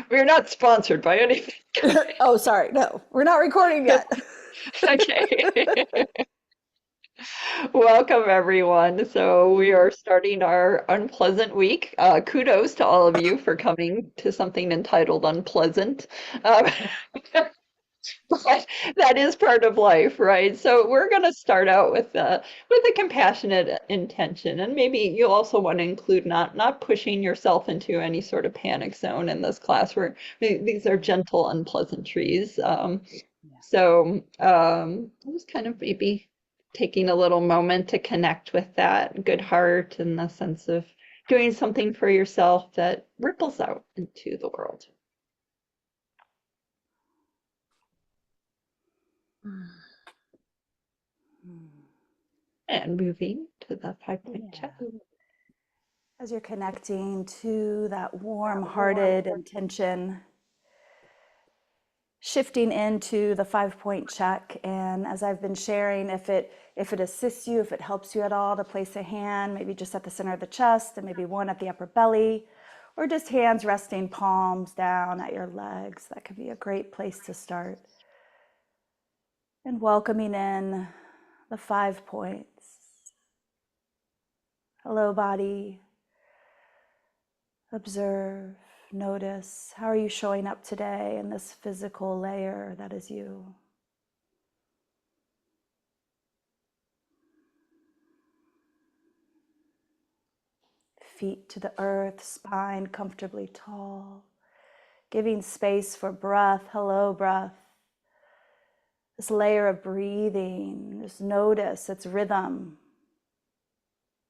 We're not sponsored by anything. Oh, sorry. No, we're not recording yet. Okay. Welcome, everyone. So, we are starting our unpleasant week. Kudos to all of you for coming to something entitled Unpleasant. Um, but that is part of life, right? So, we're going to start out with a compassionate intention, and maybe you also want to include not pushing yourself into any sort of panic zone in this class. Where these are gentle unpleasantries. Just kind of maybe taking a little moment to connect with that good heart and the sense of doing something for yourself that ripples out into the world. And moving to the 5 point Yeah. check. As you're connecting to that warm-hearted intention, shifting into the 5 point check. And as I've been sharing, if it assists you, if it helps you at all to place a hand, maybe just at the center of the chest and maybe one at the upper belly, or just hands resting palms down at your legs, that could be a great place to start. And welcoming in the 5 points. Hello, body. Observe, notice, how are you showing up today in this physical layer that is you? Feet to the earth, spine comfortably tall, giving space for breath. Hello, breath. This layer of breathing, just notice its rhythm,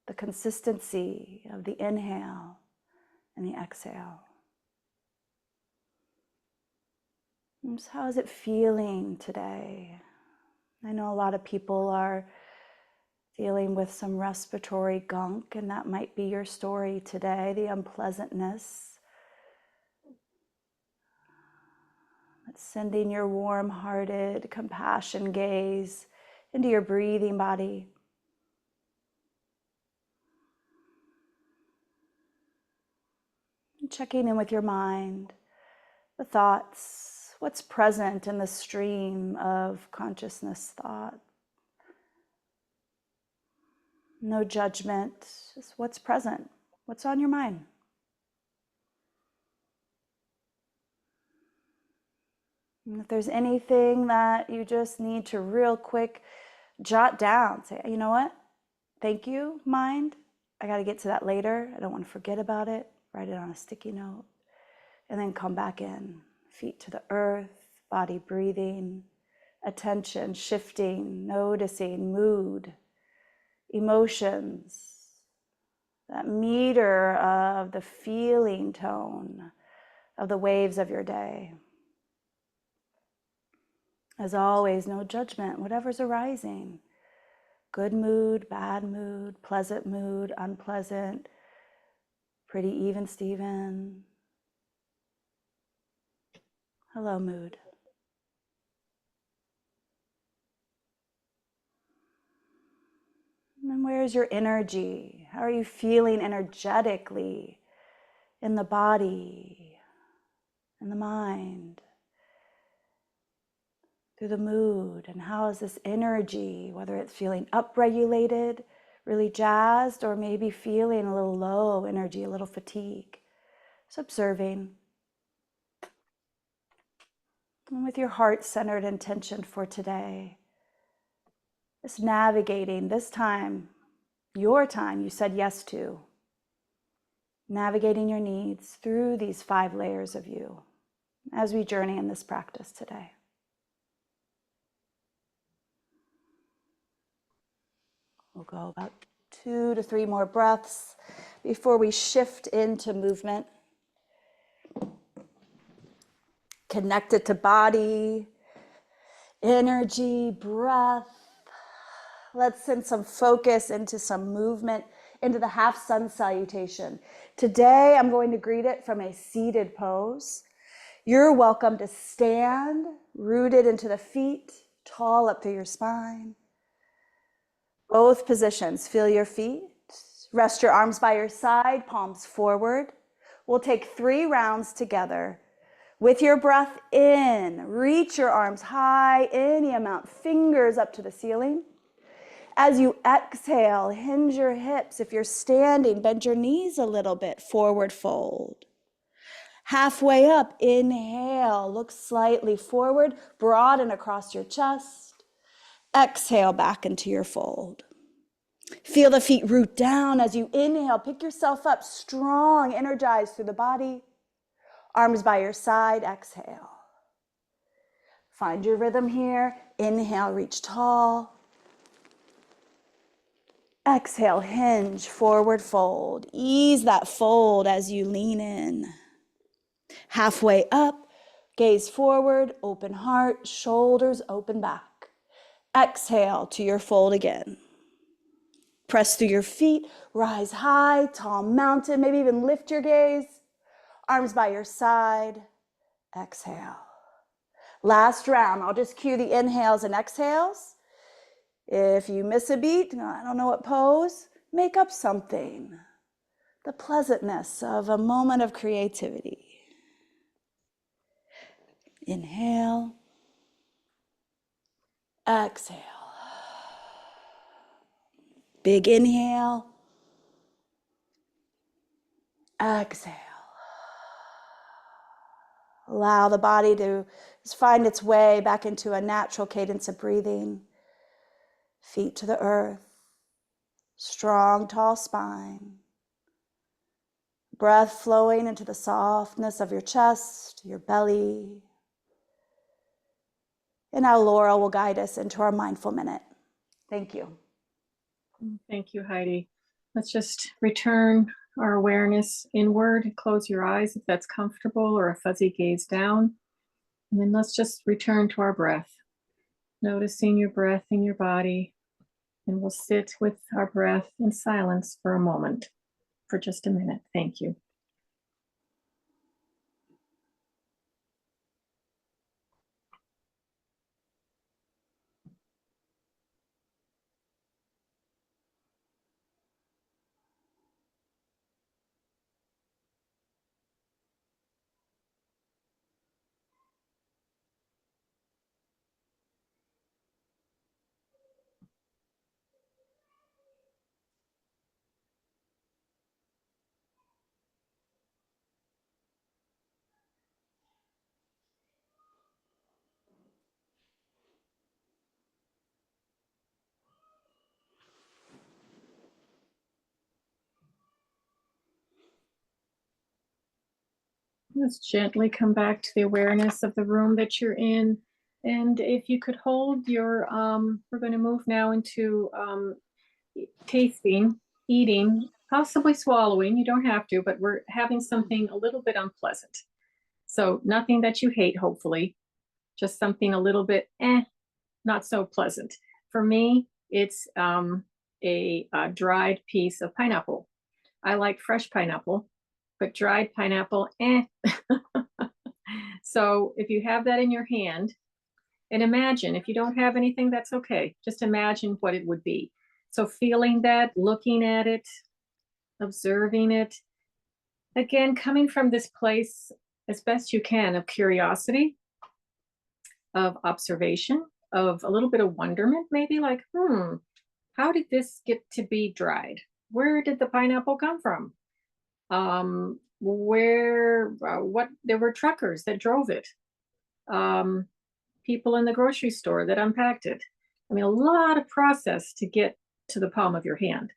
the consistency of the inhale and the exhale. And so how is it feeling today? I know a lot of people are dealing with some respiratory gunk, and that might be your story today, the unpleasantness. It's sending your warm-hearted compassion gaze into your breathing body. And checking in with your mind, the thoughts, what's present in the stream of consciousness thought. No judgment, just what's present, what's on your mind. And if there's anything that you just need to real quick jot down, say, you know what? Thank you, mind. I got to get to that later. I don't want to forget about it. Write it on a sticky note. And then come back in. Feet to the earth, body breathing, attention shifting, noticing mood, emotions, that meter of the feeling tone of the waves of your day. As always, no judgment, whatever's arising. Good mood, bad mood, pleasant mood, unpleasant, pretty even, Steven. Hello, mood. And where's your energy? How are you feeling energetically in the body, in the mind, through the mood? And how is this energy, whether it's feeling upregulated, really jazzed, or maybe feeling a little low energy, a little fatigue? Just observing. And with your heart-centered intention for today, just navigating this time, your time you said yes to, navigating your needs through these 5 layers of you as we journey in this practice today. We'll go about 2 to 3 more breaths before we shift into movement. Connected to body, energy, breath. Let's send some focus into some movement, into the half sun salutation. Today, I'm going to greet it from a seated pose. You're welcome to stand, rooted into the feet, tall up through your spine. Both positions, feel your feet. Rest your arms by your side, palms forward. We'll take 3 rounds together With your breath in, reach your arms high, any amount, fingers up to the ceiling. As you exhale, hinge your hips. If you're standing, bend your knees a little bit, forward fold. Halfway up, inhale, look slightly forward, broaden across your chest. Exhale back into your fold. Feel the feet root down as you inhale. Pick yourself up strong, energized through the body. Arms by your side, exhale. Find your rhythm here. Inhale, reach tall. Exhale, hinge, forward fold. Ease that fold as you lean in. Halfway up, gaze forward, open heart, shoulders open back. Exhale to your fold again. Press through your feet, rise high, tall mountain, maybe even lift your gaze. Arms by your side, exhale. Last round, I'll just cue the inhales and exhales. If you miss a beat, I don't know what pose, make up something. The pleasantness of a moment of creativity. Inhale, exhale. Big inhale, exhale. Allow the body to just find its way back into a natural cadence of breathing. Feet to the earth, strong, tall spine. Breath flowing into the softness of your chest, your belly. And now Laura will guide us into our mindful minute. Thank you. Thank you, Heidi. Let's just return our awareness inward. Close your eyes if that's comfortable, or a fuzzy gaze down. And then let's just return to our breath. Noticing your breath in your body. And we'll sit with our breath in silence for a moment, for just a minute. Thank you. Let's gently come back to the awareness of the room that you're in. And if you could hold your, we're going to move now into tasting, eating, possibly swallowing. You don't have to, but we're having something a little bit unpleasant. So nothing that you hate, hopefully, just something a little bit, not so pleasant. For me, it's a dried piece of pineapple. I like fresh pineapple, but dried pineapple, So if you have that in your hand, and imagine, if you don't have anything, that's okay. Just imagine what it would be. So feeling that, looking at it, observing it, again, coming from this place as best you can of curiosity, of observation, of a little bit of wonderment, maybe like, how did this get to be dried? Where did the pineapple come from? What, there were truckers that drove it. People in the grocery store that unpacked it. I mean, a lot of process to get to the palm of your hand.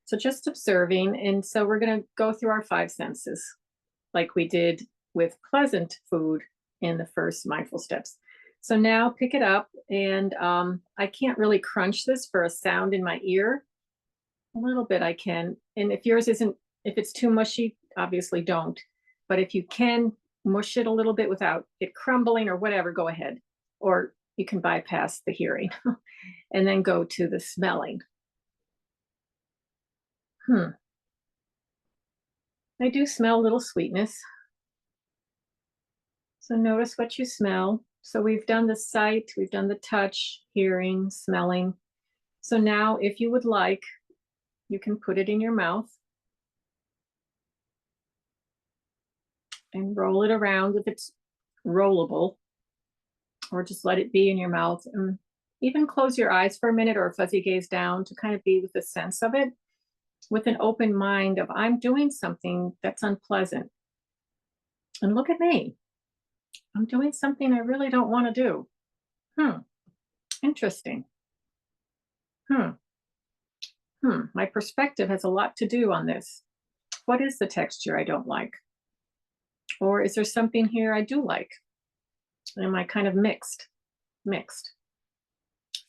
So just observing. And so we're going to go through our 5 senses like we did with pleasant food in the first mindful steps. So now pick it up, and I can't really crunch this for a sound in my ear. A little bit I can. And if yours isn't, if it's too mushy, obviously don't. But if you can mush it a little bit without it crumbling or whatever, go ahead. Or you can bypass the hearing and then go to the smelling. I do smell a little sweetness. So notice what you smell. So we've done the sight, we've done the touch, hearing, smelling. So now if you would like, you can put it in your mouth and roll it around. If it's rollable, or just let it be in your mouth, and even close your eyes for a minute or fuzzy gaze down to kind of be with the sense of it, with an open mind of, I'm doing something that's unpleasant. And look at me. I'm doing something I really don't want to do. Interesting. My perspective has a lot to do on this. What is the texture I don't like? Or is there something here I do like? Am I kind of mixed?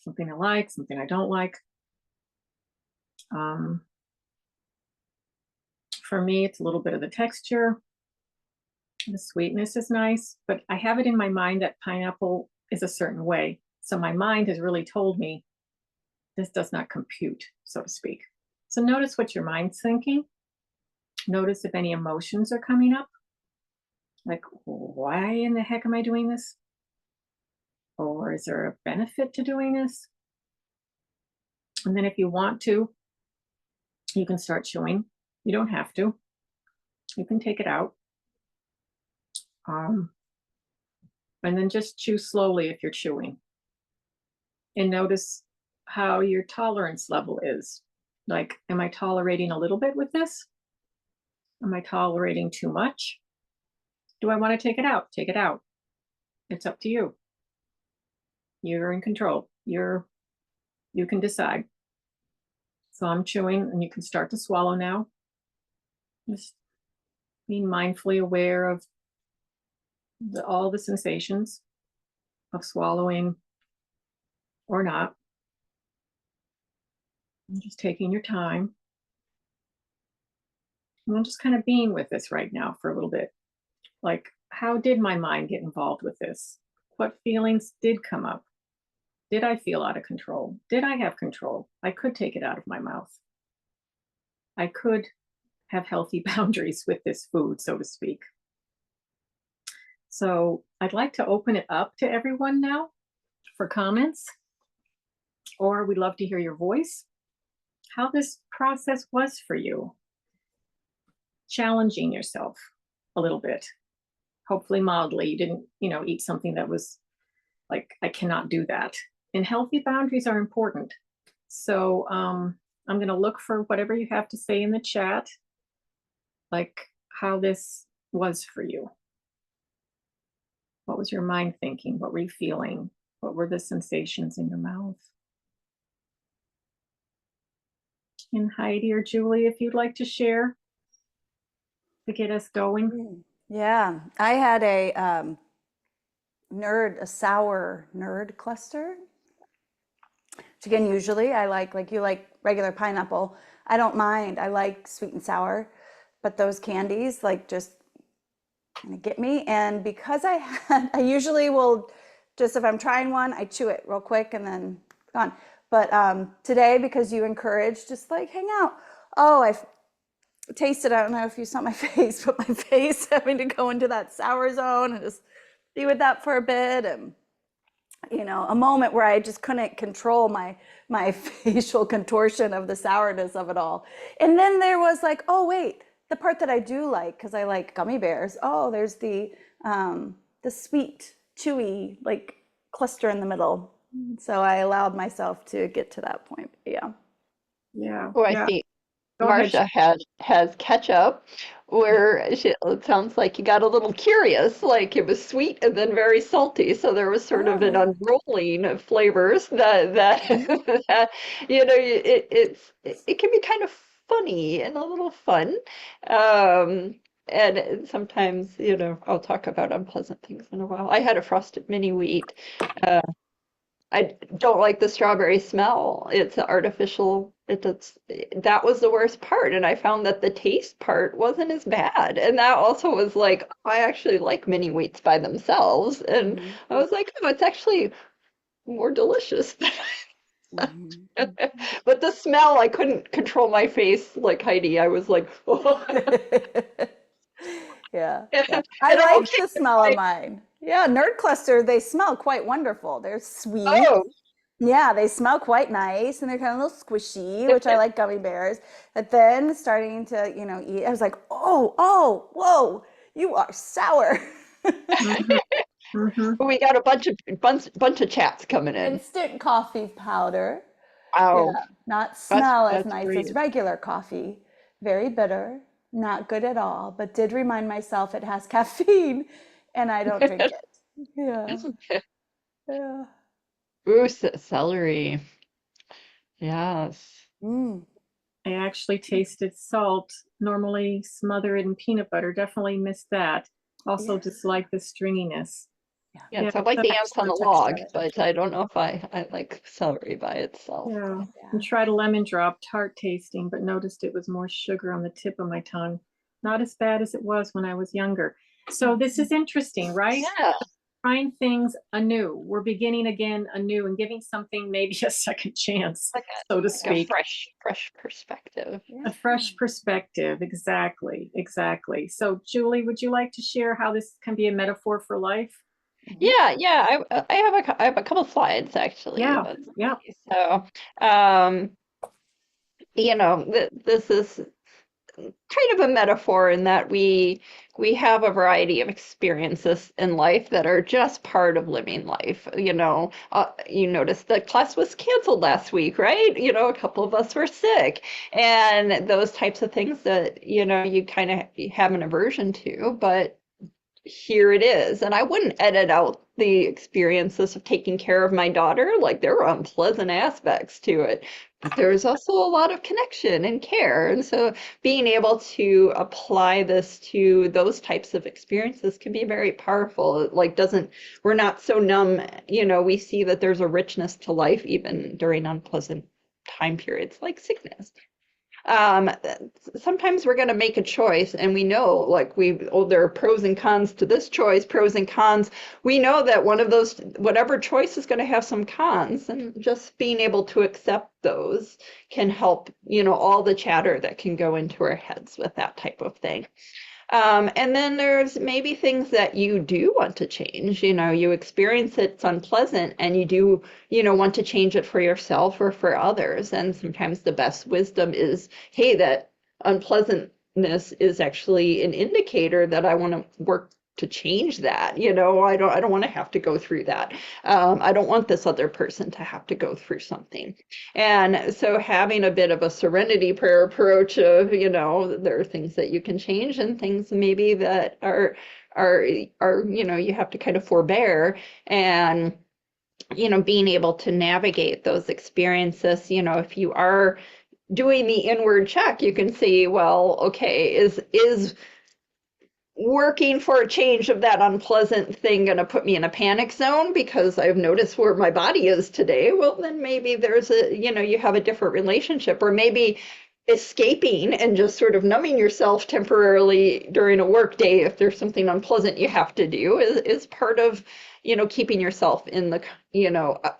Something I like, something I don't like. For me, it's a little bit of the texture. The sweetness is nice, but I have it in my mind that pineapple is a certain way. So my mind has really told me this does not compute, so to speak. So notice what your mind's thinking. Notice if any emotions are coming up. Like, why in the heck am I doing this? Or is there a benefit to doing this? And then if you want to, you can start chewing. You don't have to. You can take it out. And then just chew slowly if you're chewing. And notice how your tolerance level is. Like, am I tolerating a little bit with this? Am I tolerating too much? Do I want to take it out? Take it out. It's up to you. You're in control. You can decide. So I'm chewing, and you can start to swallow now. Just being mindfully aware of all the sensations of swallowing or not. And just taking your time. And I'm just kind of being with this right now for a little bit. Like, how did my mind get involved with this? What feelings did come up? Did I feel out of control? Did I have control? I could take it out of my mouth. I could have healthy boundaries with this food, so to speak. So I'd like to open it up to everyone now for comments, or we'd love to hear your voice, how this process was for you. Challenging yourself a little bit, hopefully mildly. You didn't, eat something that was like, I cannot do that. And healthy boundaries are important. So I'm going to look for whatever you have to say in the chat, like how this was for you. What was your mind thinking? What were you feeling? What were the sensations in your mouth? And Heidi or Julie, if you'd like to share to get us going. Yeah, I had a sour nerd cluster. Which again, usually I like you like regular pineapple. I don't mind. I like sweet and sour, but those candies just kind of get me. And because I usually will just, if I'm trying one, I chew it real quick and then gone. But today, because you encourage, just hang out. Oh, I've tasted, I don't know if you saw my face, but my face having to go into that sour zone and just be with that for a bit. And a moment where I just couldn't control my facial contortion of the sourness of it all. And then there was oh wait, the part that I do like, because I like gummy bears. Oh, there's the sweet, chewy cluster in the middle. So I allowed myself to get to that point. Yeah. Yeah. Oh, I yeah. see. Go ahead. Marcia has ketchup, where it sounds like you got a little curious, like it was sweet and then very salty. So there was sort of an unrolling of flavors that that, it can be kind of funny and a little fun. And sometimes, I'll talk about unpleasant things in a while. I had a frosted mini wheat. I don't like the strawberry smell. It's artificial. That was the worst part. And I found that the taste part wasn't as bad. And that also was I actually like mini wheats by themselves. And I was like, oh, it's actually more delicious. But the smell, I couldn't control my face like Heidi. I was like, oh. Yeah. I like the smell of mine. Yeah, nerd cluster, they smell quite wonderful. They're sweet. Oh, Yeah, they smell quite nice and they're kind of a little squishy, which I like gummy bears. But then starting to, eat, I was like, oh, whoa, you are sour. Mhm. But we got a bunch of chats coming in. Instant coffee powder. Wow, Yeah, not smell as that's nice as great. regular coffee. Very bitter, not good at all, but did remind myself it has caffeine and I don't drink it. Yeah, yeah. Ooh, celery. Yes. Mm, I actually tasted salt, normally smother it in peanut butter. Definitely missed that. Also yes. dislike the stringiness. Yeah. Yes, Yeah, I like so, the ants on The the texture of log, it. but I don't know if I like celery by itself. yeah. And Yeah. tried a lemon drop, tart tasting, but noticed it was more sugar on the tip of my tongue. Not as bad as it was when I was younger. So this is interesting, right? Yeah, Trying things anew. We're beginning again anew and giving something maybe a second chance, like so to a speak. fresh perspective. A Yeah. fresh perspective. Exactly. Exactly. So, Julie, would you like to share how this can be a metaphor for life? Mhm. Yeah. I have a couple slides actually. Yeah. Let's Yeah. see. So, um, this is kind of a metaphor in that we have a variety of experiences in life that are just part of living life. You noticed the class was canceled last week, right? A couple of us were sick, and those types of things that you kind of have an aversion to, but here it is. And I wouldn't edit out the experiences of taking care of my daughter. Like there were unpleasant aspects to it, but there's also a lot of connection and care. And so being able to apply this to those types of experiences can be very powerful. It, like doesn't we're not so numb, we see that there's a richness to life even during unpleasant time periods like sickness. um Sometimes we're going to make a choice and we know like there are pros and cons to this choice, pros and cons. We know that one of those, whatever choice, is going to have some cons, and just being able to accept those can help, all the chatter that can go into our heads with that type of thing. And then there's maybe things that you do want to change. You experience it's unpleasant and you do, want to change it for yourself or for others. And sometimes the best wisdom is, hey, that unpleasantness is actually an indicator that I want to work to change that. I don't want to have to go through that. I don't want this other person to have to go through something. And so having a bit of a serenity prayer approach of, there are things that you can change and things maybe that are, you have to kind of forbear, and, being able to navigate those experiences. If you are doing the inward check, you can see, well, okay, is working for a change of that unpleasant thing going to put me in a panic zone because I've noticed where my body is today? Well, then maybe there's you have a different relationship, or maybe escaping and just sort of numbing yourself temporarily during a work day if there's something unpleasant you have to do is part of, keeping yourself in the,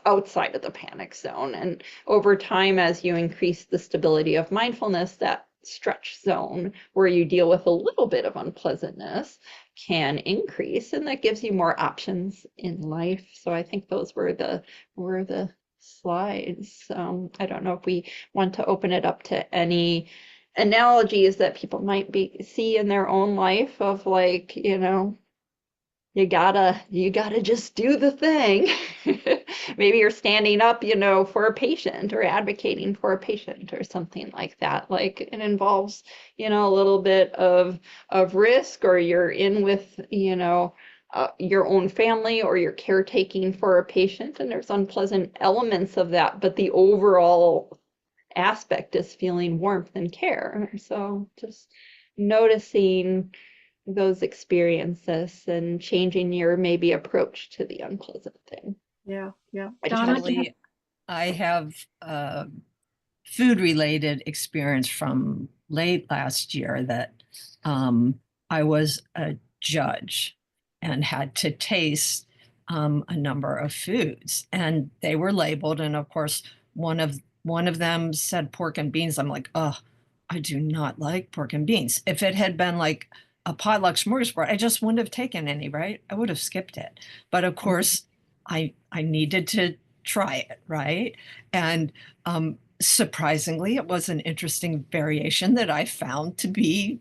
outside of the panic zone. And over time, as you increase the stability of mindfulness, that stretch zone where you deal with a little bit of unpleasantness can increase, and that gives you more options in life. So I think those were the slides. I don't know if we want to open it up to any analogies that people might be see in their own life of, like, you gotta just do the thing. Maybe you're standing up, for a patient or advocating for a patient or something like that. Like it involves, a little bit of risk, or you're in with, your own family, or you're caretaking for a patient, and there's unpleasant elements of that, but the overall aspect is feeling warmth and care. So just noticing those experiences and changing your maybe approach to the unpleasant thing. Yeah. Yeah. I try Donna, to- do you Julie, I have a food related experience from late last year that I was a judge and had to taste a number of foods, and they were labeled. And of course, one of them said pork and beans. I'm like, oh, I do not like pork and beans. If it had been like a potluck smorgasbord, I just wouldn't have taken any, right? I would have skipped it. But of course, I needed to try it, right? And surprisingly, it was an interesting variation that I found to be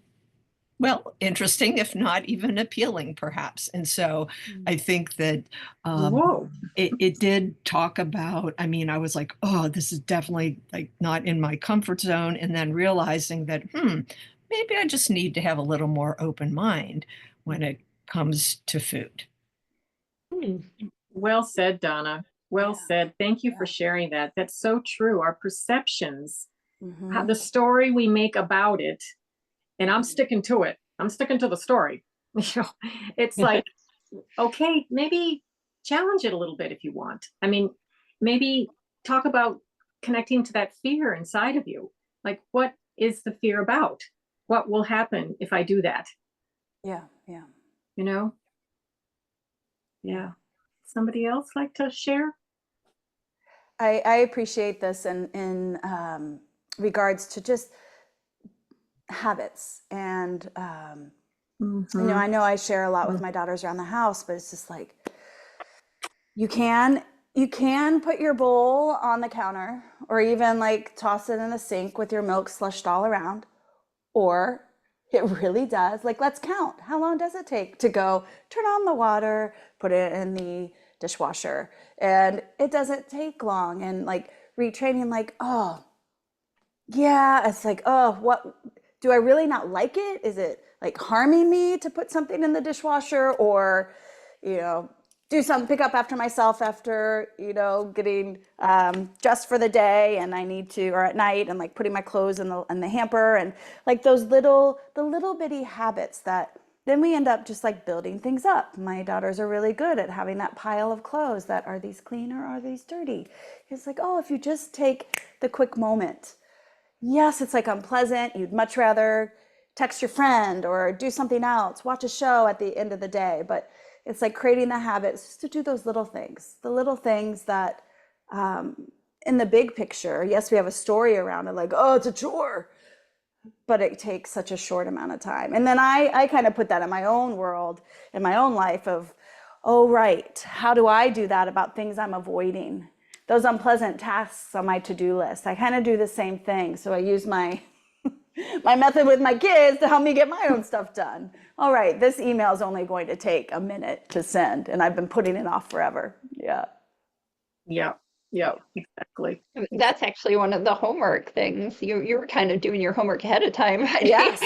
Well, interesting, if not even appealing, perhaps. And so I think that Whoa. it did talk about, I mean, I was like, oh, this is definitely like not in my comfort zone. And then realizing that, maybe I just need to have a little more open mind when it comes to food. Hmm. Well said, Donna. Well Yeah. said. Thank you for sharing that. That's so true. Our perceptions, how Mhm. the story we make about it, and I'm sticking to it. I'm sticking to the story. You know, it's like, okay, maybe challenge it a little bit if you want. I mean, maybe talk about connecting to that fear inside of you. Like, what is the fear about? What will happen if I do that? Yeah, yeah. You know? Yeah. Somebody else like to share? I appreciate this in regards to just habits. And, Mm-hmm. I know I share a lot with my daughters around the house, but it's just like, you can you can put your bowl on the counter or even like toss it in the sink with your milk slushed all around. Or it really does. Like, let's count. How long does it take to go turn on the water, put it in the dishwasher? And it doesn't take long. And like retraining, like, oh, yeah, it's like, oh, what do I really not like it? Is it like harming me to put something in the dishwasher or, you know, do something, pick up after myself after, getting dressed for the day and I need to, or at night and like putting my clothes in the hamper and like the little bitty habits that then we end up just like building things up. My daughters are really good at having that pile of clothes that are these clean or are these dirty? It's like, oh, if you just take the quick moment. Yes, it's like unpleasant. You'd much rather text your friend or do something else, watch a show at the end of the day. But it's like creating the habits just to do those little things, the little things that in the big picture, yes, we have a story around it, like, oh, it's a chore, but it takes such a short amount of time. And then I kind of put that in my own world, in my own life of, oh, right, how do I do that about things I'm avoiding? Those unpleasant tasks on my to-do list. I kind of do the same thing. So I use my my method with my kids to help me get my own stuff done. All right, this email is only going to take a minute to send, and I've been putting it off forever. Yeah. Yeah. Yeah. Exactly. That's actually one of the homework things. You were kind of doing your homework ahead of time. Yes.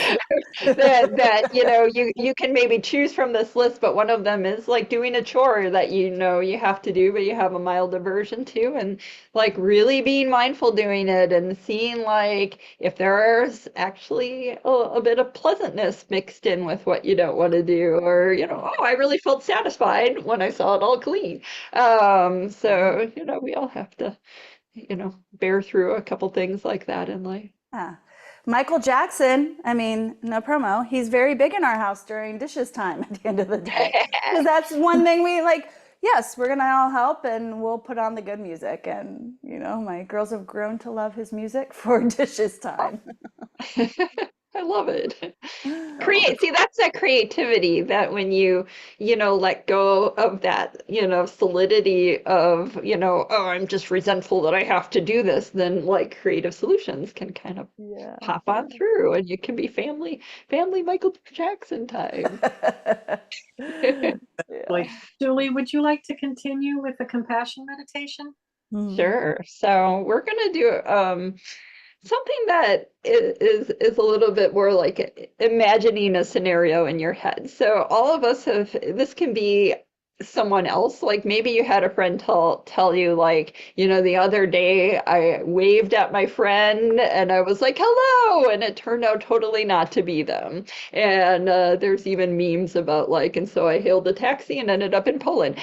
That you can maybe choose from this list, but one of them is like doing a chore that you have to do, but you have a mild aversion to, and like really being mindful doing it and seeing like if there's actually a bit of pleasantness mixed in with what you don't want to do, or oh, I really felt satisfied when I saw it all clean. So we all have to bear through a couple things like that in life. Yeah. Michael Jackson, I mean, no promo, he's very big in our house during dishes time at the end of the day. Because that's one thing we like, yes, we're going to all help and we'll put on the good music. And, my girls have grown to love his music for dishes time. I love it. Oh, See, that's that creativity that when let go of that, solidity of, oh, I'm just resentful that I have to do this, then like creative solutions can kind of Yeah. pop on through and you can be family Michael Jackson time. Yeah. like, Julie, would you like to continue with the compassion meditation? Mm. Sure. So we're gonna do something that is a little bit more like imagining a scenario in your head. So all of us this can be someone else. Like maybe you had a friend tell you like, the other day I waved at my friend and I was like, hello, and it turned out totally not to be them. And there's even memes about like, and so I hailed a taxi and ended up in Poland.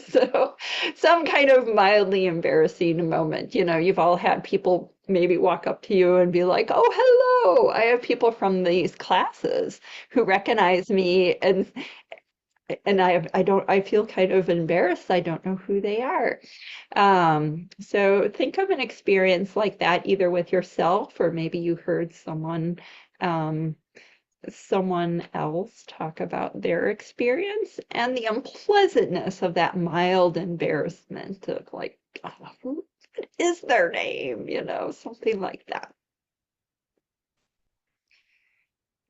So some kind of mildly embarrassing moment. You've all had people maybe walk up to you and be like, "Oh, hello." I have people from these classes who recognize me and I feel kind of embarrassed. I don't know who they are. So think of an experience like that either with yourself or maybe you heard um someone else talk about their experience and the unpleasantness of that mild embarrassment of like, oh, what is their name? Something like that.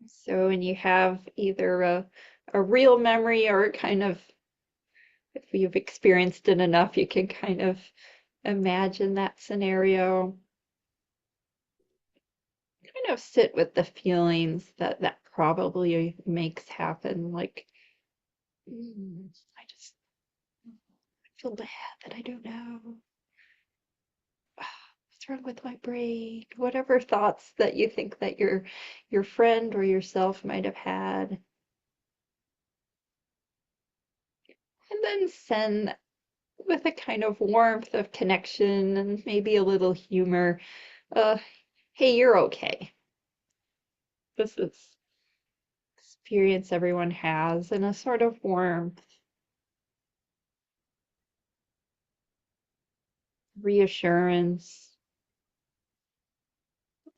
So when you have either a real memory or kind of, if you've experienced it enough, you can kind of imagine that scenario. Kind of sit with the feelings that that probably makes happen. Like, I just feel bad that I don't know. What's wrong with my brain? Whatever thoughts that you think that your friend or yourself might have had. And then send with a kind of warmth of connection and maybe a little humor. Uh, hey, you're okay. This is experience everyone has, and a sort of warmth, reassurance,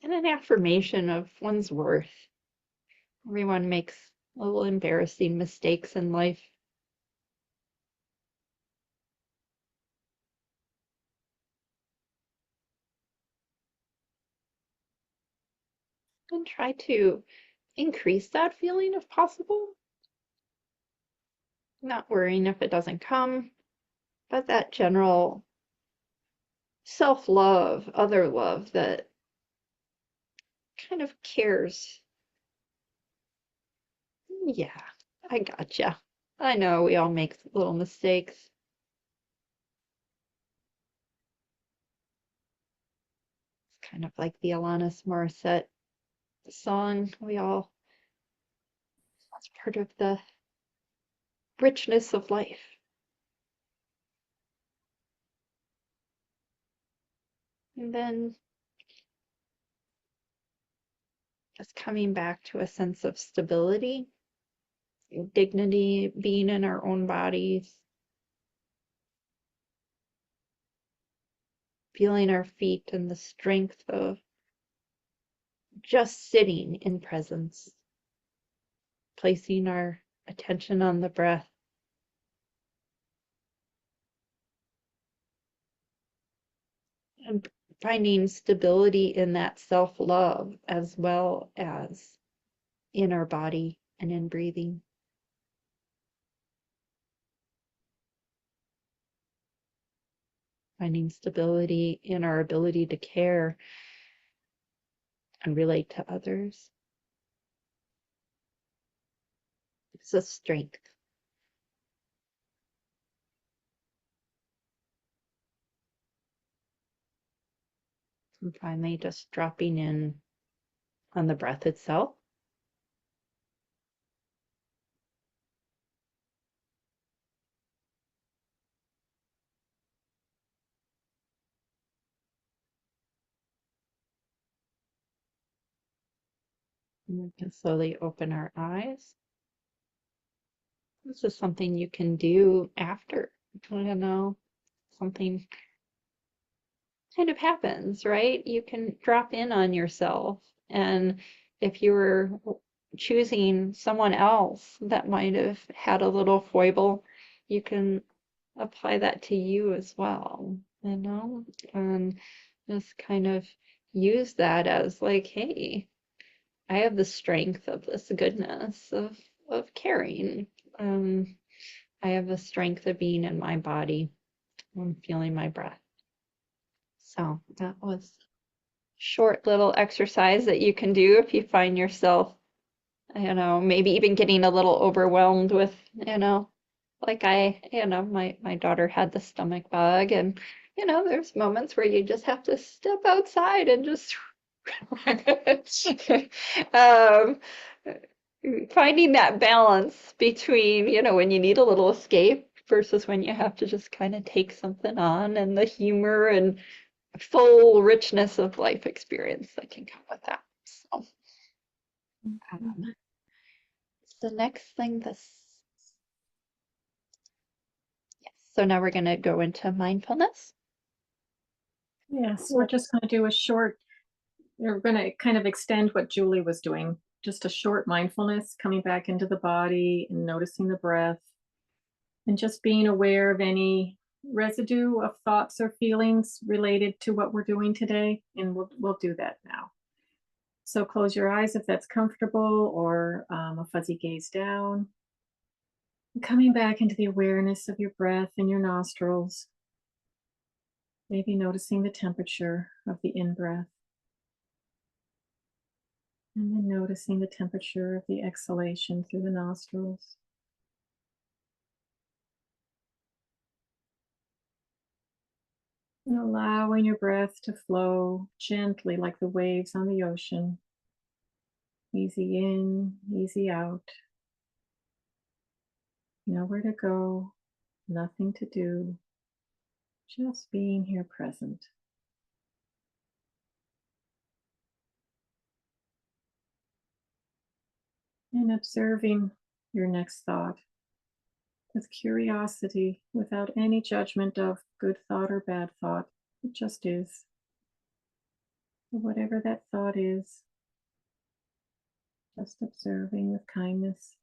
and an affirmation of one's worth. Everyone makes little embarrassing mistakes in life. And try to increase that feeling if possible. Not worrying if it doesn't come, but that general self-love, other love that kind of cares. Yeah, I gotcha. I know we all make little mistakes. It's kind of like the Alanis Morissette song. That's part of the richness of life. And then just coming back to a sense of stability, dignity, being in our own bodies, feeling our feet and the strength of just sitting in presence, placing our attention on the breath. And finding stability in that self-love as well as in our body and in breathing. Finding stability in our ability to care and relate to others. It's a strength. And finally, just dropping in on the breath itself. And we can slowly open our eyes. This is something you can do after, something kind of happens, right? You can drop in on yourself. And if you were choosing someone else that might have had a little foible, you can apply that to you as well, and just kind of use that as like, hey, I have the strength of this goodness of caring. I have the strength of being in my body and feeling my breath. So that was short little exercise that you can do if you find yourself, maybe even getting a little overwhelmed with, like my daughter had the stomach bug, and there's moments where you just have to step outside and just um, finding that balance between, when you need a little escape versus when you have to just kind of take something on, and the humor and full richness of life experience that can come with that. So, um, the next thing yes. So now we're going to go into mindfulness. Yes, we're just going to do a short, we're going to kind of extend what Julie was doing, just a short mindfulness, coming back into the body and noticing the breath and just being aware of any residue of thoughts or feelings related to what we're doing today. And we'll do that now. So close your eyes if that's comfortable, or a fuzzy gaze down. And coming back into the awareness of your breath in your nostrils. Maybe noticing the temperature of the in-breath. And then noticing the temperature of the exhalation through the nostrils. And allowing your breath to flow gently like the waves on the ocean. Easy in, easy out. Nowhere to go, nothing to do, just being here present. And observing your next thought with curiosity, without any judgment of good thought or bad thought. It just is. So whatever that thought is, just observing with kindness.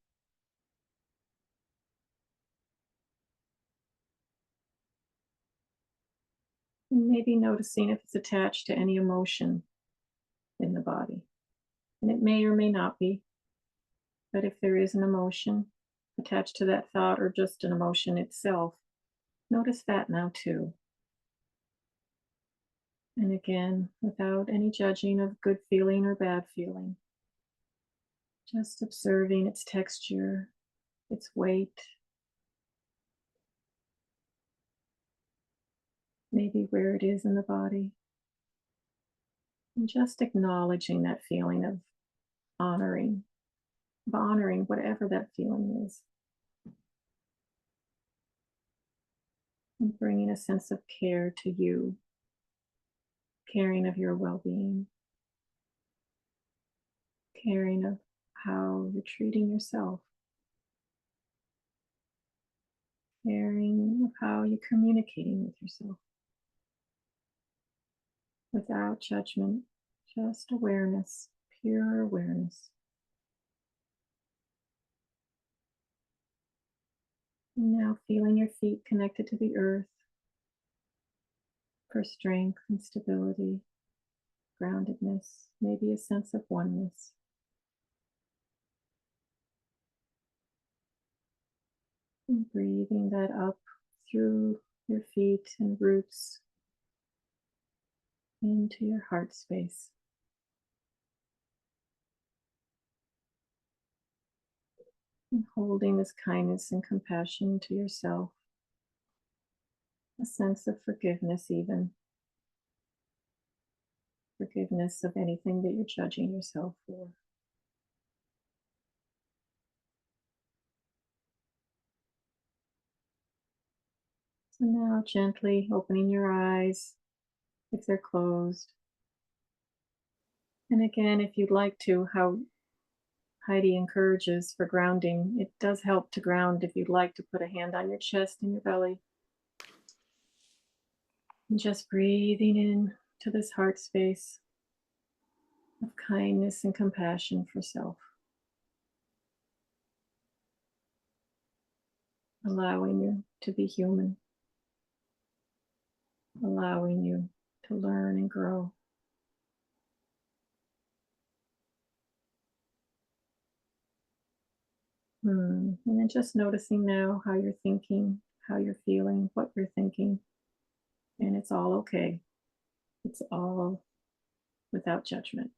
And maybe noticing if it's attached to any emotion in the body. And it may or may not be, but if there is an emotion attached to that thought or just an emotion itself, notice that now too. And again, without any judging of good feeling or bad feeling, just observing its texture, its weight, maybe where it is in the body, and just acknowledging that feeling of honoring, whatever that feeling is, and bringing a sense of care to you, caring of your well-being, caring of how you're treating yourself, caring of how you're communicating with yourself, without judgment, just awareness, pure awareness. And now feeling your feet connected to the earth for strength and stability, groundedness, maybe a sense of oneness. And breathing that up through your feet and roots into your heart space. And holding this kindness and compassion to yourself, a sense of forgiveness, even forgiveness of anything that you're judging yourself for. So now gently opening your eyes if they're closed. And again, if you'd like to, how Heidi encourages for grounding, it does help to ground if you'd like to put a hand on your chest and your belly. And just breathing in to this heart space of kindness and compassion for self. Allowing you to be human. Allowing you to learn and grow. And then just noticing now how you're thinking, how you're feeling, what you're thinking. And it's all okay. It's all without judgment.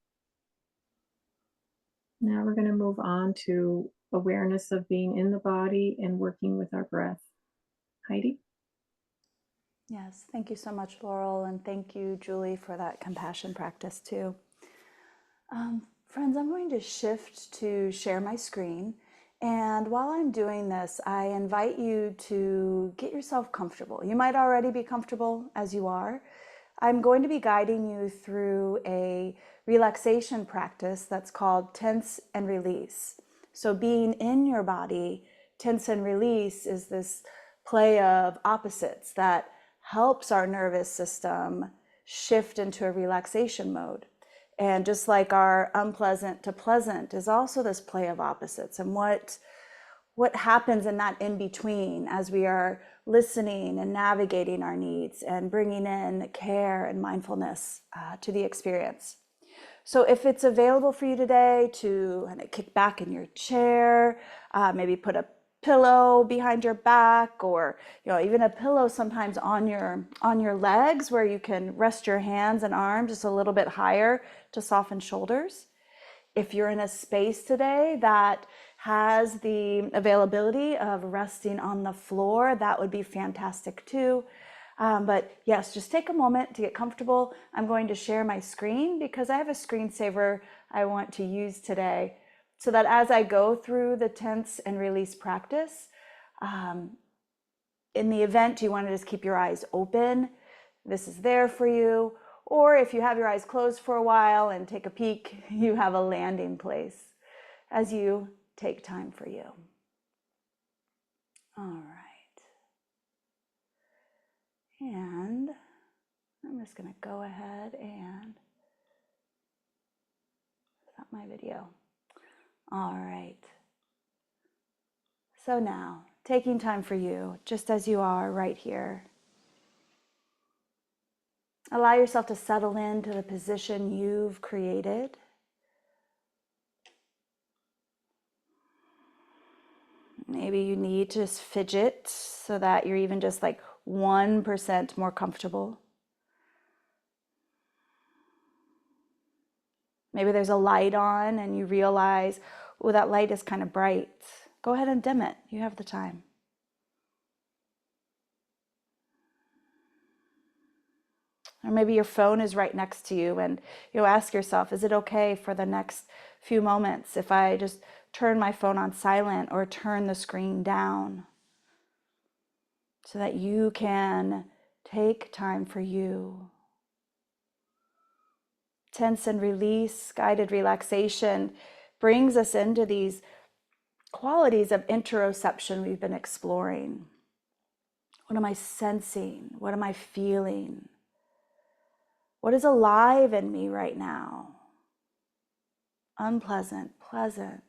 Now we're going to move on to awareness of being in the body and working with our breath. Heidi? Yes, thank you so much, Laurel, and thank you, Julie, for that compassion practice too. Friends, I'm going to shift to share my screen. And while I'm doing this, I invite you to get yourself comfortable. You might already be comfortable as you are. I'm going to be guiding you through a relaxation practice that's called tense and release. So being in your body, tense and release is this play of opposites that helps our nervous system shift into a relaxation mode. And just like our unpleasant to pleasant is also this play of opposites. And what happens in that in between as we are listening and navigating our needs and bringing in care and mindfulness to the experience. So if it's available for you today to kind of kick back in your chair, maybe put a pillow behind your back, or even a pillow sometimes on your legs where you can rest your hands and arms just a little bit higher to soften shoulders. If you're in a space today that has the availability of resting on the floor, that would be fantastic too. But yes, just take a moment to get comfortable. I'm going to share my screen because I have a screensaver I want to use today, so that as I go through the tense and release practice, in the event you want to just keep your eyes open, this is there for you. Or if you have your eyes closed for a while and take a peek, you have a landing place as you take time for you. All right. And I'm just going to go ahead and stop my video. All right. So now, taking time for you, just as you are right here. Allow yourself to settle into the position you've created. Maybe you need to just fidget so that you're even just like 1% more comfortable. Maybe there's a light on and you realize, oh, that light is kind of bright. Go ahead and dim it. You have the time. Or maybe your phone is right next to you and you'll ask yourself, is it okay for the next few moments if I just turn my phone on silent or turn the screen down so that you can take time for you? Tense and release, guided relaxation brings us into these qualities of interoception we've been exploring. What am I sensing? What am I feeling? What is alive in me right now? Unpleasant, pleasant,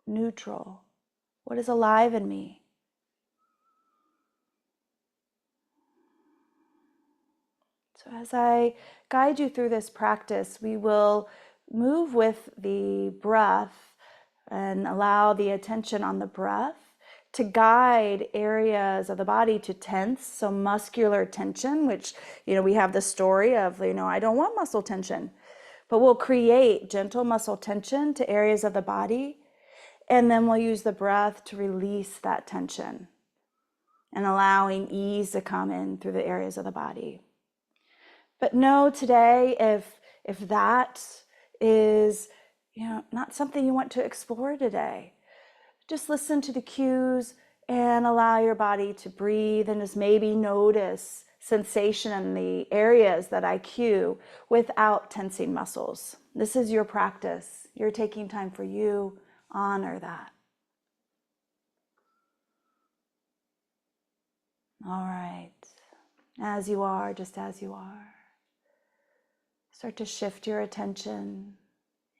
neutral. What is alive in me? So as I guide you through this practice, we will move with the breath and allow the attention on the breath to guide areas of the body to tense. So muscular tension, which, we have the story of, I don't want muscle tension, but we'll create gentle muscle tension to areas of the body. And then we'll use the breath to release that tension and allowing ease to come in through the areas of the body. But know today, if that is, not something you want to explore today, just listen to the cues and allow your body to breathe, and just maybe notice sensation in the areas that I cue without tensing muscles. This is your practice. You're taking time for you. Honor that. All right. As you are, just as you are. Start to shift your attention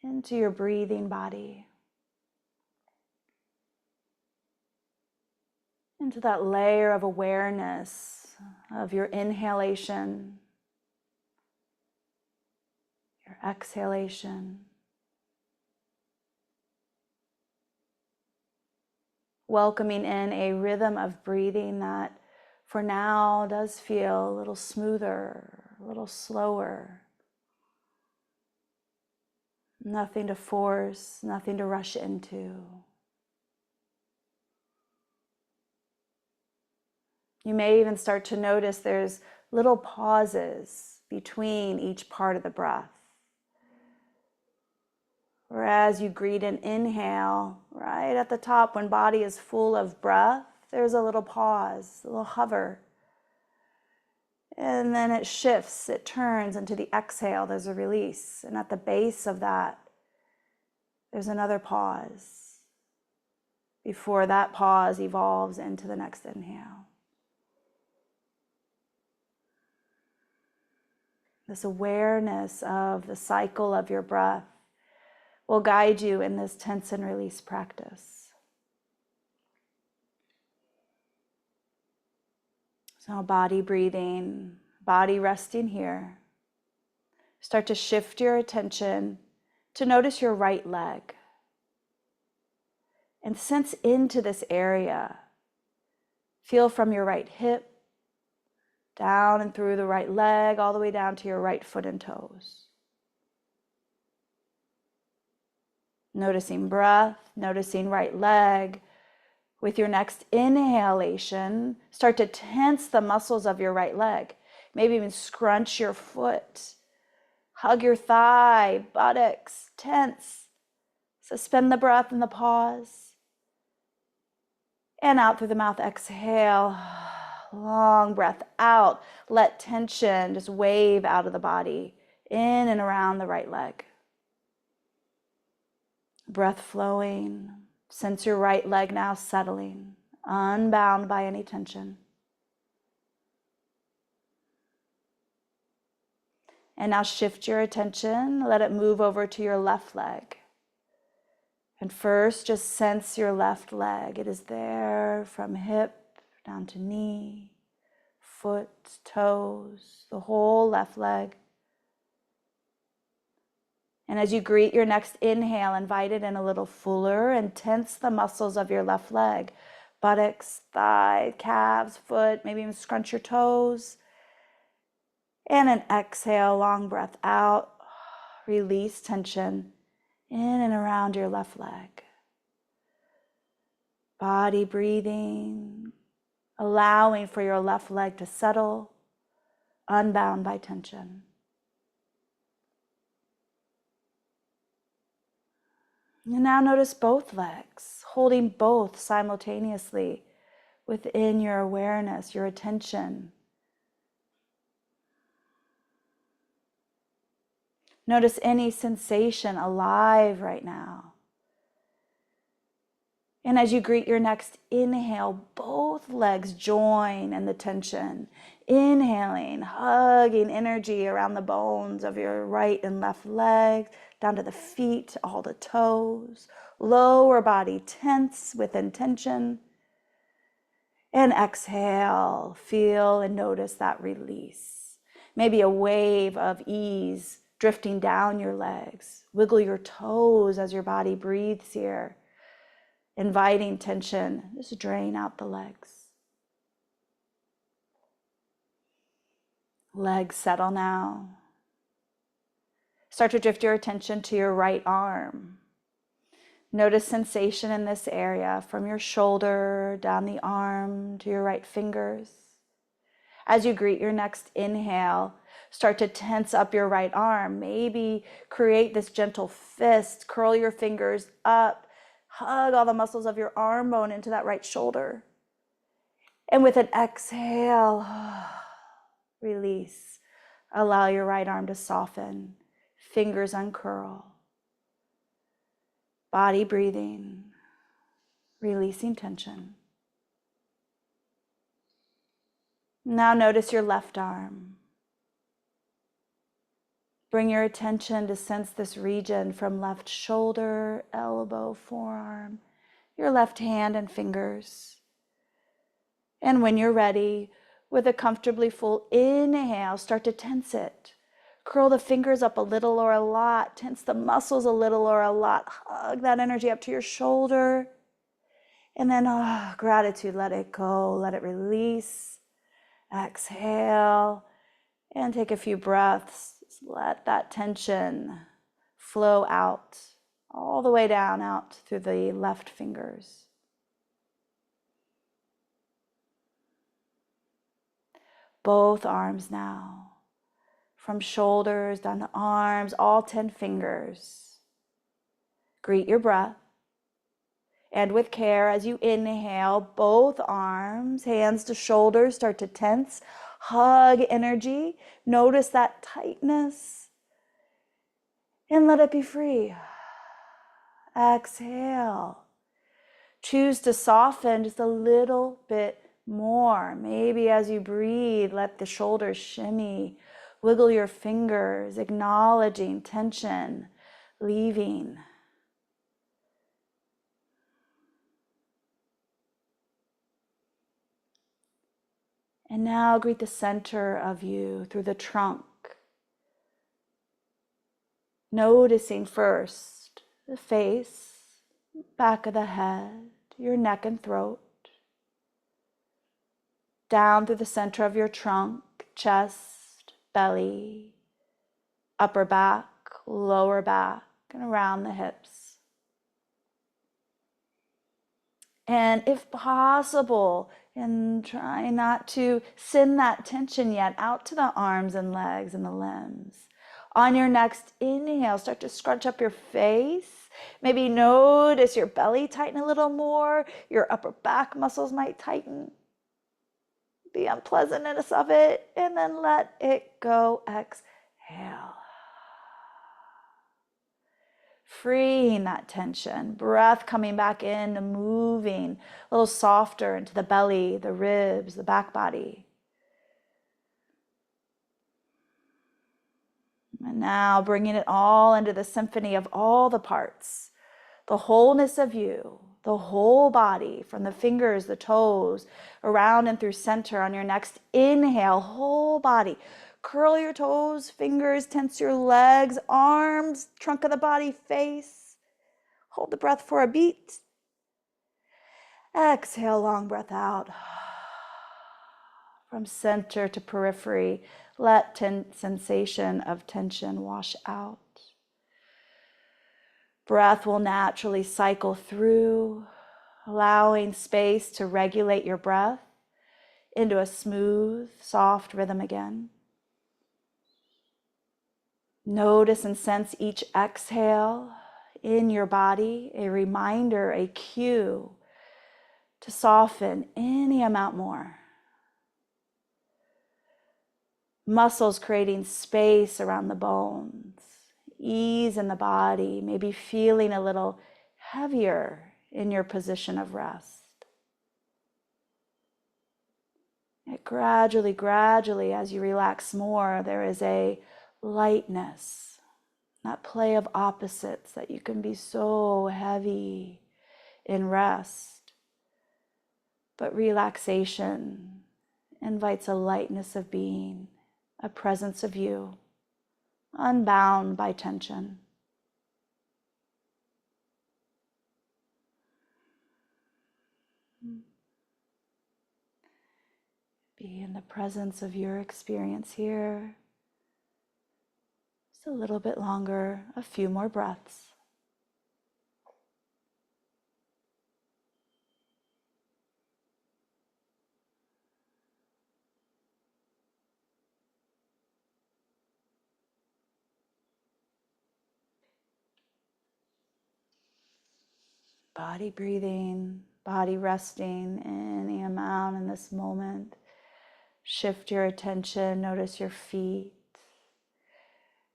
into your breathing body, into that layer of awareness of your inhalation, your exhalation. Welcoming in a rhythm of breathing that for now does feel a little smoother, a little slower. Nothing to force, nothing to rush into. You may even start to notice there's little pauses between each part of the breath. Or as you greet an inhale, right at the top, when body is full of breath, there's a little pause, a little hover. And then it shifts, it turns into the exhale, there's a release. And at the base of that, there's another pause before that pause evolves into the next inhale. This awareness of the cycle of your breath will guide you in this tense and release practice. So body breathing, body resting here. Start to shift your attention to notice your right leg and sense into this area. Feel from your right hip down and through the right leg, all the way down to your right foot and toes. Noticing breath, noticing right leg. With your next inhalation, start to tense the muscles of your right leg. Maybe even scrunch your foot. Hug your thigh, buttocks, tense. Suspend the breath and the pause. And out through the mouth, exhale. Long breath out. Let tension just wave out of the body, in and around the right leg. Breath flowing. Sense your right leg now settling, unbound by any tension. And now shift your attention. Let it move over to your left leg. And first, just sense your left leg. It is there from hip down to knee, foot, toes, the whole left leg. And as you greet your next inhale, invite it in a little fuller and tense the muscles of your left leg. Buttocks, thigh, calves, foot, maybe even scrunch your toes. And an exhale, long breath out. Release tension in and around your left leg. Body breathing, allowing for your left leg to settle, unbound by tension. And now notice both legs, holding both simultaneously within your awareness, your attention. Notice any sensation alive right now. And as you greet your next inhale, both legs join in the tension. Inhaling, hugging energy around the bones of your right and left legs, down to the feet, all the toes. Lower body tense with intention. And exhale, feel and notice that release. Maybe a wave of ease drifting down your legs. Wiggle your toes as your body breathes here. Inviting tension, just drain out the legs. Legs settle now. Start to drift your attention to your right arm. Notice sensation in this area from your shoulder, down the arm to your right fingers. As you greet your next inhale, start to tense up your right arm. Maybe create this gentle fist, curl your fingers up. Hug all the muscles of your arm bone into that right shoulder. And with an exhale, release. Allow your right arm to soften. Fingers uncurl. Body breathing. Releasing tension. Now notice your left arm. Bring your attention to sense this region from left shoulder, elbow, forearm, your left hand and fingers. And when you're ready, with a comfortably full inhale, start to tense it. Curl the fingers up a little or a lot. Tense the muscles a little or a lot. Hug that energy up to your shoulder. And then, gratitude, let it go, let it release. Exhale, and take a few breaths. Just let that tension flow out, all the way down, out through the left fingers. Both arms now, from shoulders down to arms, all 10 fingers. Greet your breath. And with care, as you inhale, both arms, hands to shoulders, start to tense. Hug energy. Notice that tightness. And let it be free. Exhale. Choose to soften just a little bit more. Maybe as you breathe, let the shoulders shimmy. Wiggle your fingers, acknowledging tension, leaving. And now greet the center of you through the trunk. Noticing first the face, back of the head, your neck and throat, down through the center of your trunk, chest, belly, upper back, lower back, and around the hips. And if possible, and try not to send that tension yet out to the arms and legs and the limbs. On your next inhale, start to scrunch up your face. Maybe notice your belly tighten a little more. Your upper back muscles might tighten. The unpleasantness of it, and then let it go. Exhale. Freeing that tension, breath coming back in, moving a little softer into the belly, the ribs, the back body. And now bringing it all into the symphony of all the parts, the wholeness of you, the whole body, from the fingers, the toes, around and through center. On your next inhale, whole body. Curl your toes, fingers, tense your legs, arms, trunk of the body, face. Hold the breath for a beat. Exhale, long breath out. From center to periphery, let sensation of tension wash out. Breath will naturally cycle through, allowing space to regulate your breath into a smooth, soft rhythm again. Notice and sense each exhale in your body, a reminder, a cue to soften any amount more. Muscles creating space around the bones, ease in the body, maybe feeling a little heavier in your position of rest. And gradually, as you relax more, there is a lightness, that play of opposites, that you can be so heavy in rest. But relaxation invites a lightness of being, a presence of you, unbound by tension. Be in the presence of your experience here. Just a little bit longer, a few more breaths. Body breathing, body resting any amount in this moment. Shift your attention, notice your feet.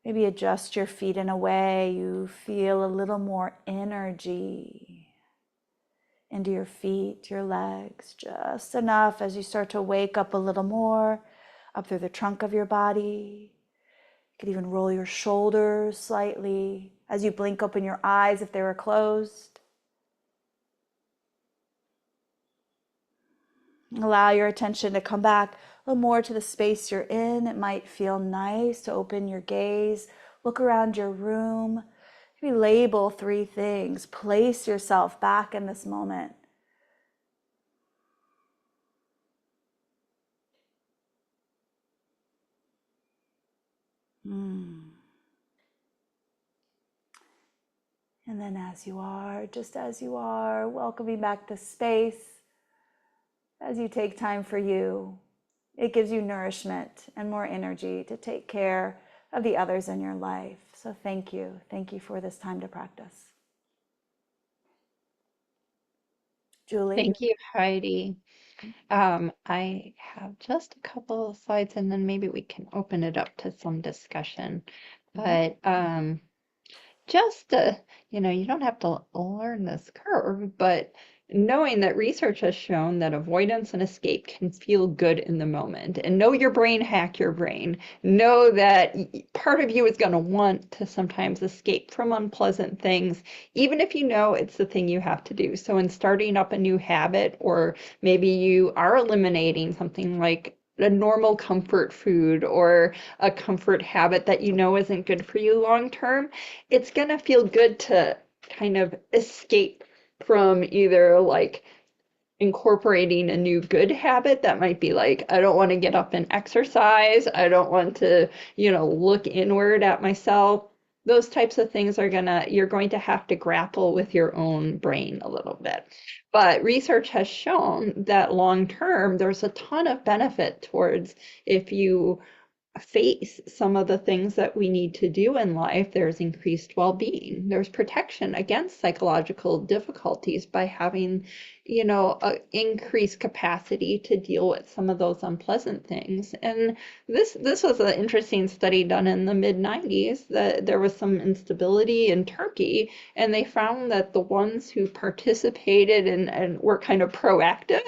Maybe adjust your feet in a way you feel a little more energy into your feet, your legs, just enough as you start to wake up a little more, up through the trunk of your body. You could even roll your shoulders slightly as you blink open your eyes if they were closed. Allow your attention to come back a little more to the space you're in. It might feel nice to open your gaze, look around your room, maybe label 3 things. Place yourself back in this moment. And then as you are, just as you are, welcoming back the space. As you take time for you, it gives you nourishment and more energy to take care of the others in your life. So thank you. Thank you for this time to practice. Julie? Thank you, Heidi. I have just a couple of slides and then maybe we can open it up to some discussion. But just, you don't have to learn this curve, but knowing that research has shown that avoidance and escape can feel good in the moment, and know your brain, hack your brain. Know that part of you is going to want to sometimes escape from unpleasant things, even if you know it's the thing you have to do. So in starting up a new habit, or maybe you are eliminating something like a normal comfort food or a comfort habit that you know isn't good for you long term, it's gonna feel good to kind of escape from either like incorporating a new good habit that might be like, I don't want to get up and exercise. I don't want to, look inward at myself. Those types of things you're going to have to grapple with your own brain a little bit. But research has shown that long term, there's a ton of benefit towards if you face some of the things that we need to do in life. There's increased well-being. There's protection against psychological difficulties by having, a increased capacity to deal with some of those unpleasant things. And this was an interesting study done in the mid-90s that there was some instability in Turkey, and they found that the ones who participated and were kind of proactive,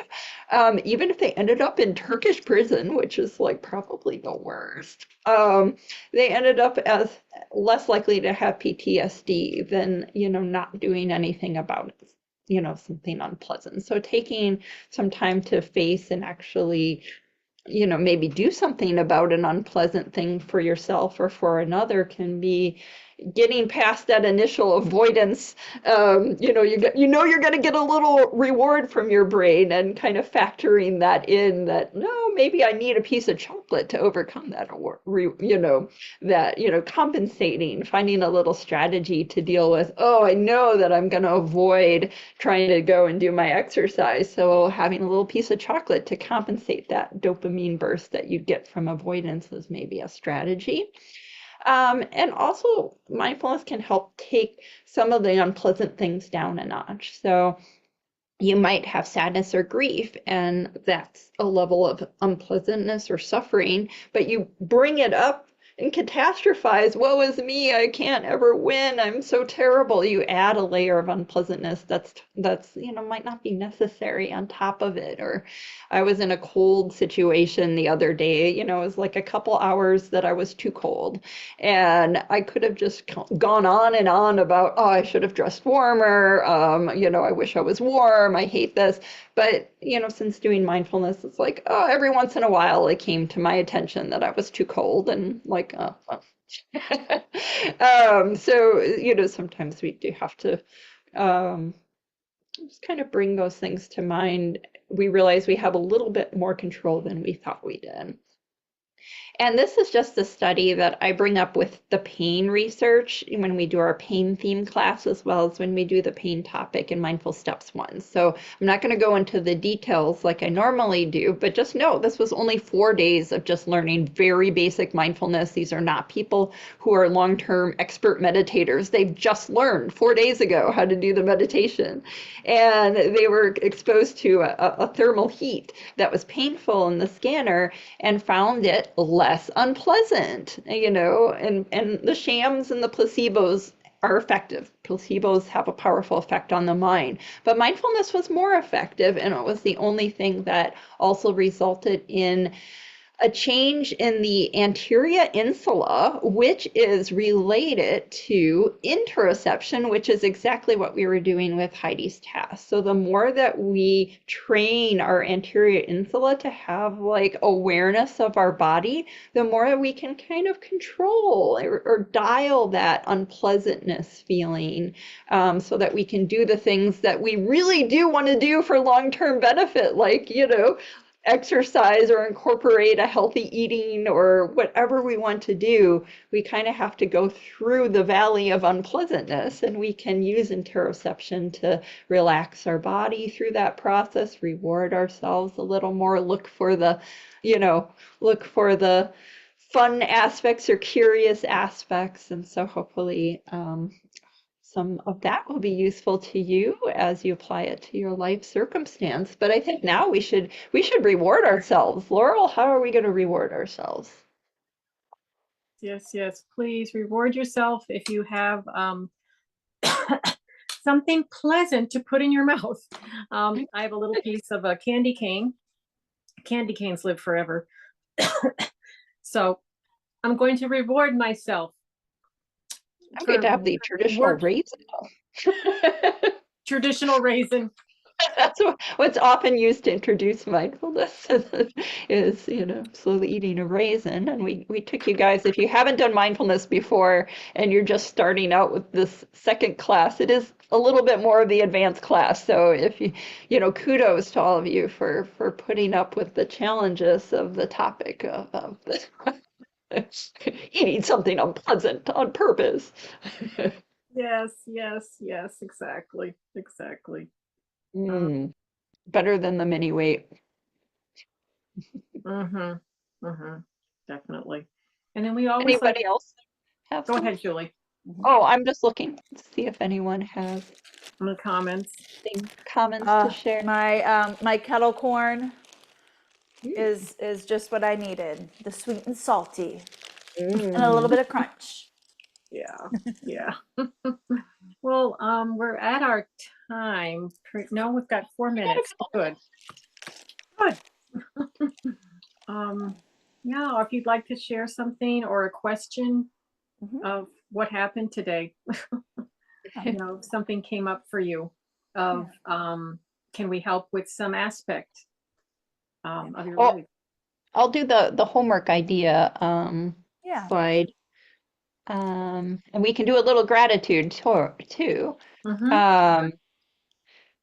even if they ended up in Turkish prison, which is like probably the worst, they ended up as less likely to have PTSD than, not doing anything about it, something unpleasant. So taking some time to face and actually, maybe do something about an unpleasant thing for yourself or for another can be getting past that initial avoidance. You're going to get a little reward from your brain and kind of factoring that in that, no, maybe I need a piece of chocolate to overcome that, or, compensating, finding a little strategy to deal with, oh, I know that I'm going to avoid trying to go and do my exercise. So having a little piece of chocolate to compensate that dopamine burst that you get from avoidance is maybe a strategy. And also, mindfulness can help take some of the unpleasant things down a notch. So you might have sadness or grief, and that's a level of unpleasantness or suffering, but you bring it up and catastrophize, woe is me, I can't ever win, I'm so terrible. You add a layer of unpleasantness that's might not be necessary on top of it. Or I was in a cold situation the other day, it was like a couple hours that I was too cold, and I could have just gone on and on about, oh, I should have dressed warmer, I wish I was warm, I hate this. But, since doing mindfulness, it's like, oh, every once in a while it came to my attention that I was too cold, and like, oh, well. So, sometimes we do have to just kind of bring those things to mind. We realize we have a little bit more control than we thought we did. And this is just a study that I bring up with the pain research when we do our pain theme class, as well as when we do the pain topic in Mindful Steps 1. So I'm not going to go into the details like I normally do, but just know this was only 4 days of just learning very basic mindfulness. These are not people who are long-term expert meditators. They've just learned 4 days ago how to do the meditation. And they were exposed to a thermal heat that was painful in the scanner and found it less unpleasant, and the shams and the placebos are effective. Placebos have a powerful effect on the mind, but mindfulness was more effective, and it was the only thing that also resulted in a change in the anterior insula, which is related to interoception, which is exactly what we were doing with Heidi's task. So the more that we train our anterior insula to have like awareness of our body, the more we can kind of control or dial that unpleasantness feeling, so that we can do the things that we really do want to do for long-term benefit, like, exercise or incorporate a healthy eating or whatever we want to do. We kind of have to go through the valley of unpleasantness, and we can use interoception to relax our body through that process, reward ourselves a little more, look for the fun aspects or curious aspects. And so hopefully some of that will be useful to you as you apply it to your life circumstance. But I think now we should reward ourselves. Laurel, how are we going to reward ourselves? Yes, please reward yourself if you have something pleasant to put in your mouth. I have a little piece of a candy cane. Candy canes live forever. So I'm going to reward myself. I'm going to have the traditional raisin. Traditional raisin. That's what's often used to introduce mindfulness is, slowly eating a raisin. And we took you guys, if you haven't done mindfulness before and you're just starting out with this second class, it is a little bit more of the advanced class. So if kudos to all of you for putting up with the challenges of the topic of eating something unpleasant on purpose. Yes, yes, yes, exactly, exactly. Mm, better than the mini weight. Mm-hmm, mm-hmm, definitely. And then we always like, Anybody else have go some? ahead, Julie, Oh, I'm just looking to see if anyone has on the comments. any comments to share. My kettle corn Mm. is just what I needed. The sweet and salty and a little Mm. bit of crunch. Yeah, yeah. Well, we're at our time. No, we've got 4 minutes. Good, good. Yeah, if you'd like to share something or a question Mhm. of what happened today, if something came up for you of, can we help with some aspect of your Well, life? I'll do the homework idea Yeah. slide. And we can do a little gratitude too. Mm-hmm. Um,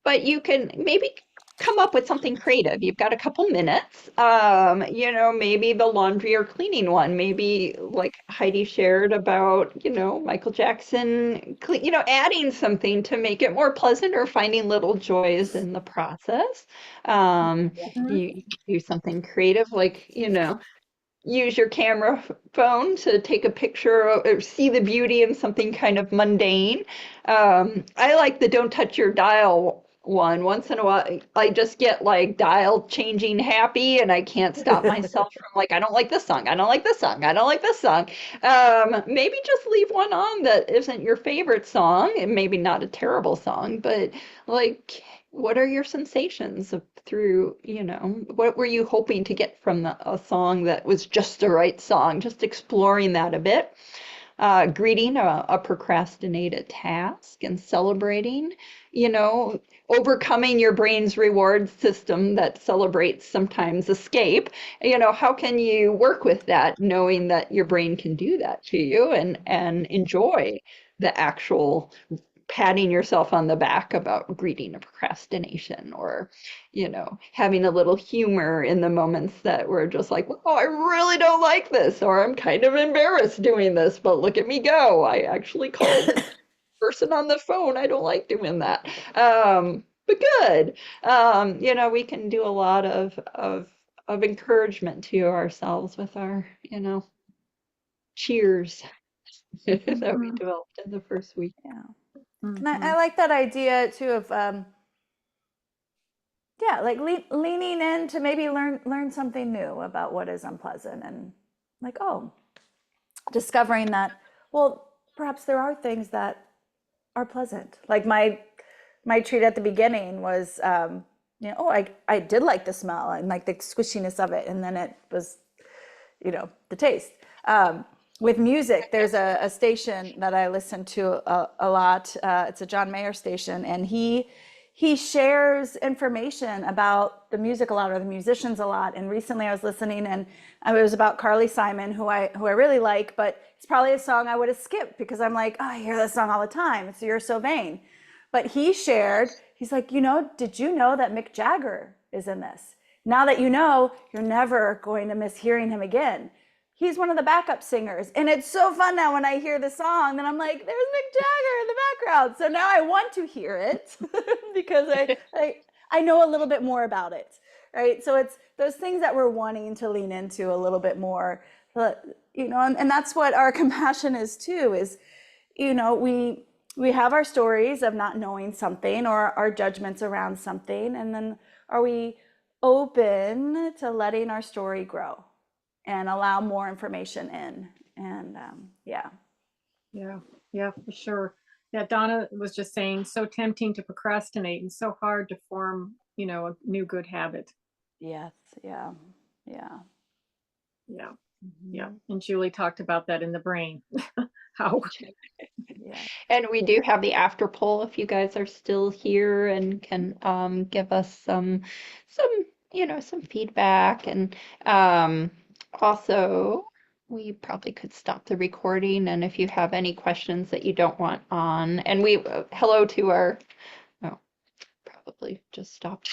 but you can maybe come up with something creative. You've got a couple minutes. Maybe the laundry or cleaning one. Maybe like Heidi shared about, Michael Jackson, adding something to make it more pleasant or finding little joys in the process. You can do something creative, like, use your camera phone to take a picture or see the beauty in something kind of mundane. I like the don't touch your dial one. Once in a while, I just get like dial changing happy and I can't stop myself from like, I don't like this song. I don't like this song. I don't like this song. Maybe just leave one on that isn't your favorite song and maybe not a terrible song, but like, what are your sensations through, what were you hoping to get from a song that was just the right song? Just exploring that a bit. Greeting a procrastinated task and celebrating, overcoming your brain's reward system that celebrates sometimes escape. How can you work with that knowing that your brain can do that to you and enjoy the actual patting yourself on the back about greeting a procrastination or, having a little humor in the moments that we're just like, oh, I really don't like this, or I'm kind of embarrassed doing this, but look at me go. I actually called the person on the phone. I don't like doing that. But good. We can do a lot of encouragement to ourselves with our, cheers that we Mm-hmm. developed in the first week. Yeah. And Mm-hmm. I like that idea too of yeah, like leaning in to maybe learn something new about what is unpleasant and like, oh, discovering that, well, perhaps there are things that are pleasant. Like my treat at the beginning was, oh, I did like the smell and like the squishiness of it, and then it was, the taste. With music, there's a station that I listen to a lot. It's a John Mayer station, and he shares information about the music a lot or the musicians a lot. And recently I was listening, and it was about Carly Simon, who I really like, but it's probably a song I would have skipped because I'm like, oh, I hear this song all the time. It's You're So Vain. But he shared, he's like, did you know that Mick Jagger is in this? Now that you know, you're never going to miss hearing him again. He's one of the backup singers. And it's so fun now when I hear the song, then I'm like, there's Mick Jagger in the background. So now I want to hear it because I know a little bit more about it. Right. So it's those things that we're wanting to lean into a little bit more. But, and that's what our compassion is too, is, we have our stories of not knowing something or our judgments around something. And then are we open to letting our story grow and allow more information in? And yeah. Yeah, for sure. Yeah, Donna was just saying, so tempting to procrastinate and so hard to form, a new good habit. Yes. Yeah. Yeah. Yeah. Yeah. And Julie talked about that in the brain. How Yeah. And we do have the after poll if you guys are still here and can give us some some feedback and also we probably could stop the recording and if you have any questions that you don't want on and we hello to our oh probably just stopped